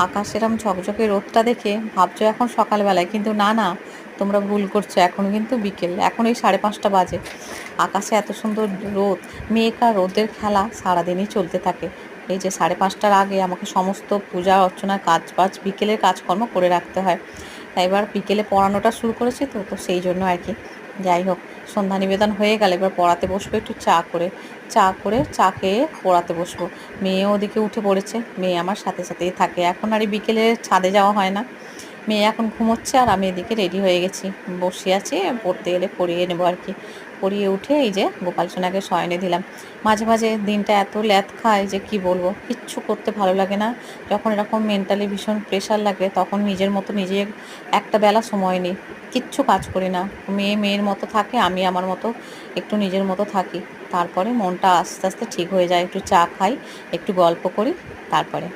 আকাশ এরম ঝকঝকে রোদটা দেখে ভাবছো এখন সকালবেলায়, কিন্তু না না, তোমরা ভুল করছো, এখন কিন্তু বিকেল, এখন এই 5:30 বাজে। আকাশে এত সুন্দর রোদ, মেঘ আর রোদের খেলা সারাদিনই চলতে থাকে। এই যে 5:30টার আগে আমাকে সমস্ত পূজা অর্চনার কাজ বাজ বিকেলের কাজকর্ম করে রাখতে হয়। তাই এবার বিকেলে পড়ানোটা শুরু করেছি, তো তো সেই জন্য আর কি। যাই হোক, সন্ধ্যা নিবেদন হয়ে গেলে এবার পড়াতে বসবো একটু চা খেয়ে পড়াতে বসবো। মেয়েও ওদিকে উঠে পড়েছে, মেয়ে আমার সাথে সাথেই থাকে। এখন আর এই বিকেলে ছাদে যাওয়া হয় না। মেয়ে এখন ঘুমোচ্ছে আর আমি এদিকে রেডি হয়ে গেছি, বসে আছি, পড়তে এলে পড়িয়ে নেবো আর কি। পড়িয়ে উঠে এই যে গোপাল সোনাকে শয়নে দিলাম। মাঝে মাঝে দিনটা এত ল্যাদ খায় যে কি বলবো, কিচ্ছু করতে ভালো লাগে না। যখন এরকম মেন্টালি ভীষণ প্রেশার লাগে তখন নিজের মতো নিজের একটা বেলা সময় নেই, কিচ্ছু কাজ করি না। মেয়ে মেয়ের মতো থাকে, আমি আমার মতো একটু নিজের মতো থাকি। তারপরে মনটা আস্তে আস্তে ঠিক হয়ে যায়, একটু চা খাই, একটু গল্প করি, তারপরে